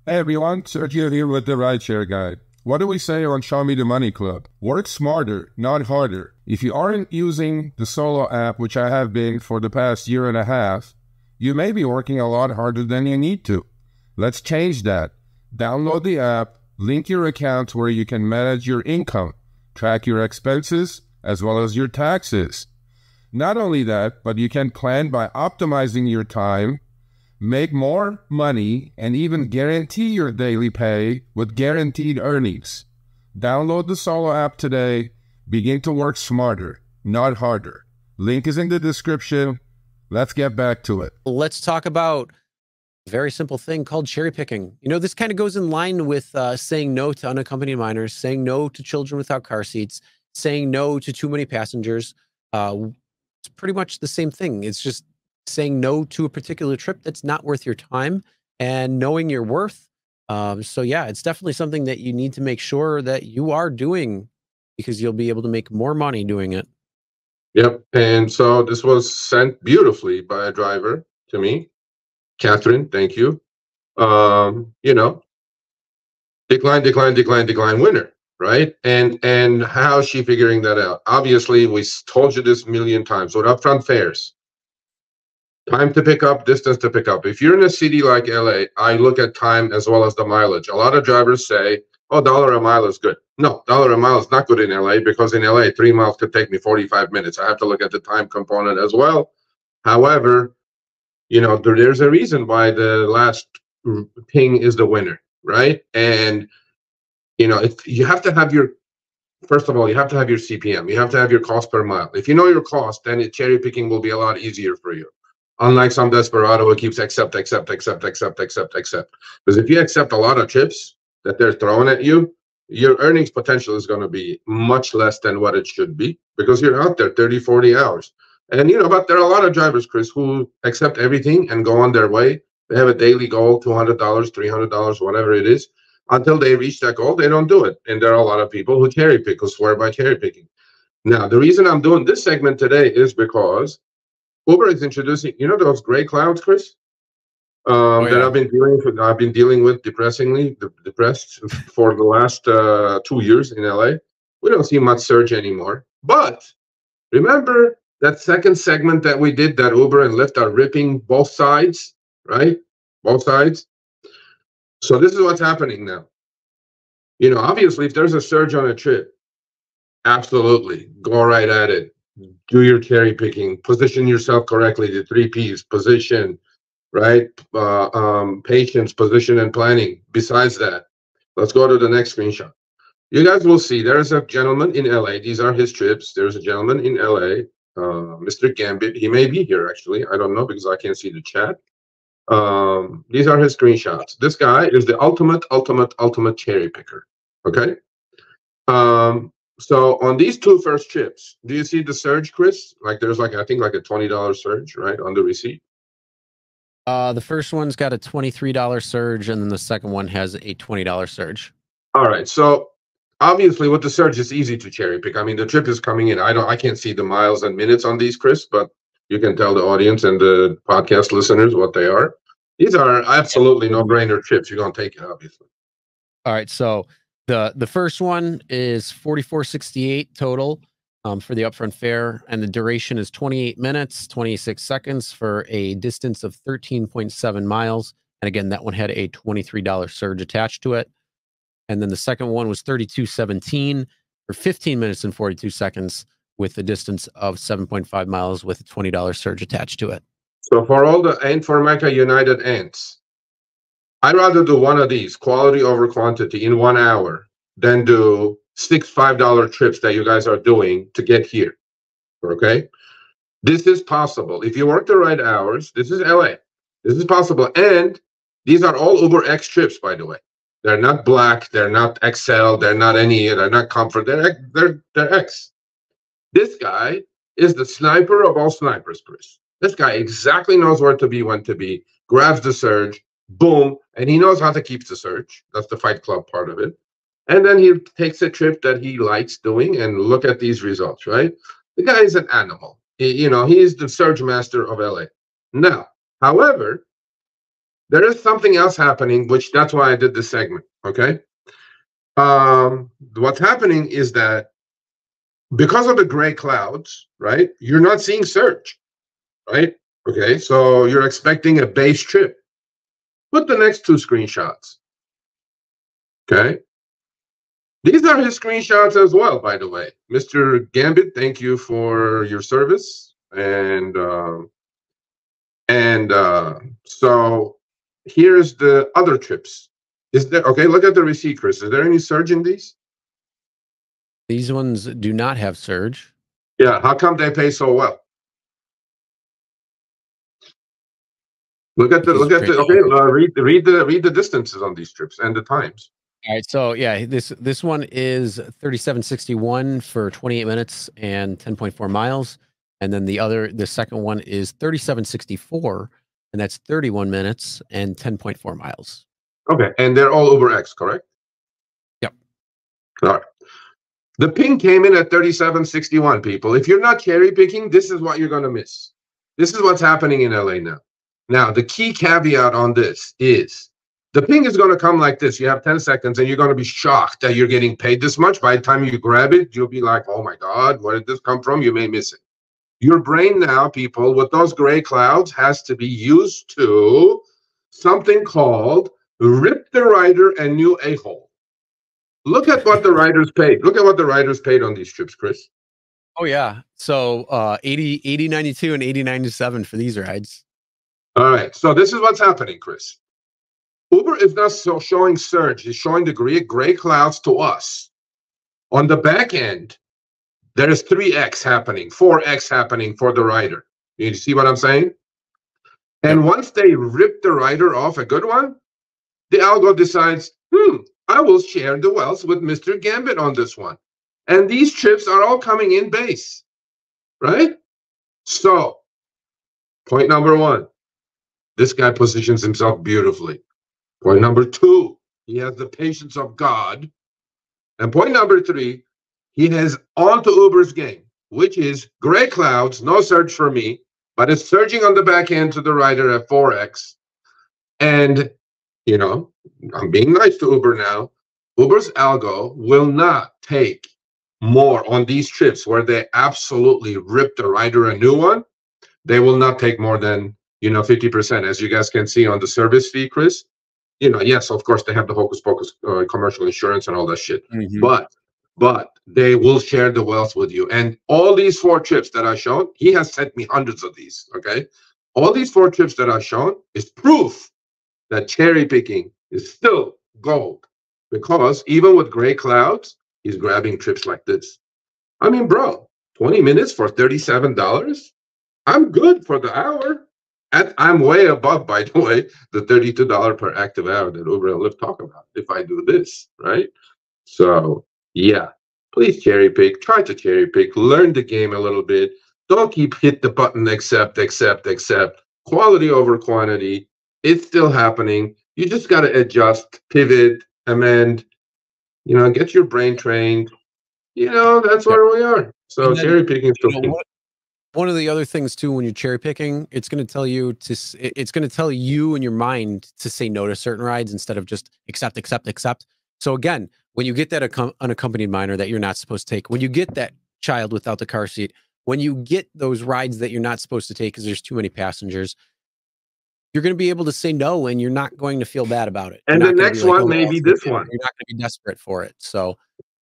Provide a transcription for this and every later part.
Hey everyone, Sergio here with the Rideshare Guy. What do we say on Show Me the Money Club? Work smarter, not harder. If you aren't using the Solo app, which I have been for the past year and a half, you may be working a lot harder than you need to. Let's change that. Download the app, link your account where you can manage your income, track your expenses, as well as your taxes. Not only that, but you can plan by optimizing your time, make more money, and even guarantee your daily pay with guaranteed earnings. Download the Solo app today. Begin to work smarter, not harder. Link is in the description. Let's get back to it. Let's talk about a very simple thing called cherry picking. You know, this kind of goes in line with saying no to unaccompanied minors, saying no to children without car seats, saying no to too many passengers. It's pretty much the same thing. It's just saying no to a particular trip that's not worth your time and knowing your worth. So yeah, it's definitely something that you need to make sure that you are doing, because you'll be able to make more money doing it. Yep. And so this was sent beautifully by a driver to me. Catherine, thank you. You know, decline, winner, right? And how's she figuring that out? Obviously, we told you this a million times. With upfront fares, time to pick up, distance to pick up. If you're in a city like LA, I look at time as well as the mileage. A lot of drivers say, oh, $1 a mile is good. No, $1 a mile is not good in LA, because in LA, 3 miles could take me 45 minutes. I have to look at the time component as well. However, you know, there's a reason why the last ping is the winner, right? And, you know, if you have to have your, first of all, you have to have your CPM. You have to have your cost per mile. If you know your cost, then cherry picking will be a lot easier for you. Unlike some desperado who keeps accept. Because if you accept a lot of chips that they're throwing at you, your earnings potential is going to be much less than what it should be, because you're out there 30, 40 hours. And, you know, but there are a lot of drivers, Chris, who accept everything and go on their way. They have a daily goal, $200, $300, whatever it is. Until they reach that goal, they don't do it. And there are a lot of people who cherry pick, who swear by cherry picking. Now, the reason I'm doing this segment today is because Uber is introducing, you know, those gray clouds, Chris, that I've been dealing with depressed for the last 2 years in LA. We don't see much surge anymore. But remember that second segment that we did, that Uber and Lyft are ripping both sides, right? Both sides. So this is what's happening now. You know, obviously, if there's a surge on a trip, absolutely, go right at it. Do your cherry picking, position yourself correctly, the 3 Ps, position, right? Patience, position, and planning. Besides that, let's go to the next screenshot. You guys will see there's a gentleman in LA. These are his trips. There's a gentleman in LA, Mr. Gambit. He may be here, actually. I don't know, because I can't see the chat. These are his screenshots. This guy is the ultimate cherry picker, okay? So on these 2 first trips, do you see the surge, Chris? Like there's like, I think like a $20 surge, right, on the receipt? The first one's got a $23 surge, and then the second one has a $20 surge. All right. So obviously with the surge, it's easy to cherry pick. I mean, the trip is coming in. I can't see the miles and minutes on these, Chris, but you can tell the audience and the podcast listeners what they are. These are absolutely no-brainer trips. You're going to take it, obviously. All right. So the first one is $44.68 total for the upfront fare, and the duration is 28 minutes, 26 seconds for a distance of 13.7 miles. And again, that one had a $23 surge attached to it. And then the second one was $32.17 for 15 minutes and 42 seconds with a distance of 7.5 miles with a $20 surge attached to it. So for all the Ant for Mecca United ants, I'd rather do one of these, quality over quantity, in 1 hour than do 6 $5 trips that you guys are doing to get here, okay? This is possible. If you work the right hours, this is LA. This is possible. And these are all Uber X trips, by the way. They're not Black, they're not XL, they're not they're not Comfort, they're X. This guy is the sniper of all snipers, Chris. This guy exactly knows where to be, when to be, grabs the surge, boom, and he knows how to keep the surge. That's the Fight Club part of it. And then he takes a trip that he likes doing, and look at these results, right? The guy is an animal. You know, he is the surge master of LA. Now, however, there is something else happening, which that's why I did this segment. Okay. What's happening is that because of the gray clouds, right? You're not seeing surge, right? Okay. So you're expecting a base trip. Put the next two screenshots. Okay. These are his screenshots as well, by the way. Mr. Gambit, thank you for your service. So here's the other trips. Is there, okay, look at the receipt, Chris. Is there any surge in these? These ones do not have surge. Yeah, how come they pay so well? Look at the okay, read the distances on these trips and the times. All right, so yeah, this one is 3761 for 28 minutes and 10.4 miles. And then the second one is 3764, and that's 31 minutes and 10.4 miles. Okay, and they're all UberX, correct? Yep. All right. The ping came in at 3761, people. If you're not cherry picking, this is what you're going to miss. This is what's happening in LA now. Now, the key caveat on this is the ping is going to come like this. You have 10 seconds, and you're going to be shocked that you're getting paid this much. By the time you grab it, you'll be like, oh, my God, where did this come from? You may miss it. Your brain now, people, with those gray clouds has to be used to something called rip the rider a new a-hole. Look at what the riders paid. Look at what the riders paid on these trips, Chris. Oh, yeah. So 80.92 and 80.97 for these rides. All right. So this is what's happening, Chris. Uber is not showing surge. It's showing the gray clouds to us. On the back end, there is 3x happening, 4x happening for the rider. You see what I'm saying? And once they rip the rider off a good one, the algo decides, I will share the wealth with Mr. Gambit on this one. And these trips are all coming in base, right? So, point number one, this guy positions himself beautifully. Point number two, he has the patience of God. And point number three, he has onto Uber's game, which is gray clouds, no surge for me, but it's surging on the back end to the rider at 4x. And, you know, I'm being nice to Uber now. Uber's algo will not take more on these trips where they absolutely rip the rider a new one. They will not take more than, 50%, as you guys can see on the service fee, Chris. Yes, of course, they have the hocus pocus commercial insurance and all that shit. Mm-hmm. But they will share the wealth with you. And all these 4 trips that I've shown, he has sent me hundreds of these, okay? All these 4 trips that I've shown is proof that cherry picking is still gold. Because even with gray clouds, he's grabbing trips like this. I mean, bro, 20 minutes for $37? I'm good for the hour. I'm way above, by the way, the $32 per active hour that Uber and Lyft talk about if I do this, right? So, yeah, please cherry pick. Try to cherry pick. Learn the game a little bit. Don't keep hit the button, accept. Quality over quantity. It's still happening. You just got to adjust, pivot, amend, get your brain trained. That's where we are. So cherry picking is still one of the other things too, when you're cherry picking, it's going to tell you in your mind to say no to certain rides instead of just accept. So again, when you get that unaccompanied minor that you're not supposed to take, when you get that child without the car seat, when you get those rides that you're not supposed to take because there's too many passengers, you're going to be able to say no, and you're not going to feel bad about it. And the next one may be this one. You're not going to be desperate for it. So,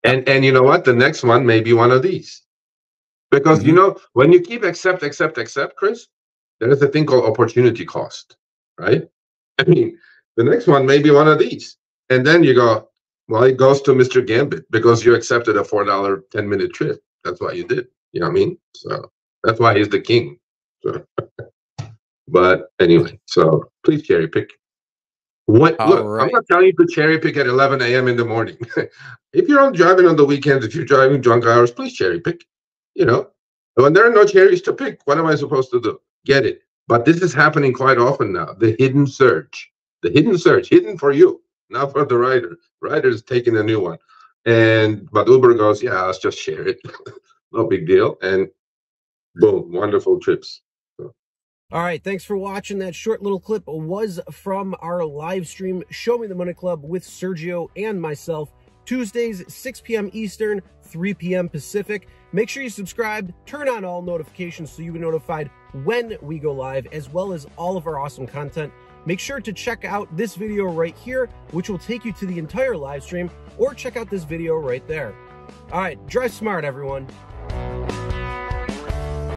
and you know what? The next one may be one of these. Because, when you keep accept, Chris, there is a thing called opportunity cost, right? I mean, the next one may be one of these. And then you go, well, it goes to Mr. Gambit because you accepted a $4 10-minute trip. That's what you did. You know what I mean? So that's why he's the king. So, but anyway, so please cherry pick. Look, right. I'm not telling you to cherry pick at 11 a.m. in the morning. If you're driving on the weekends, if you're driving drunk hours, please cherry pick. When there are no cherries to pick, what am I supposed to do? Get it. But this is happening quite often now. The hidden surge, hidden for you, not for the rider. Rider's taking a new one. But Uber goes, yeah, let's just share it. No big deal. And boom, wonderful trips. So, All right, thanks for watching. That short little clip was from our live stream, Show Me the Money Club with Sergio and myself, Tuesdays, 6 p.m. Eastern, 3 p.m. Pacific. Make sure you subscribe, turn on all notifications so you get notified when we go live, as well as all of our awesome content. Make sure to check out this video right here, which will take you to the entire live stream, or check out this video right there. All right, drive smart, everyone.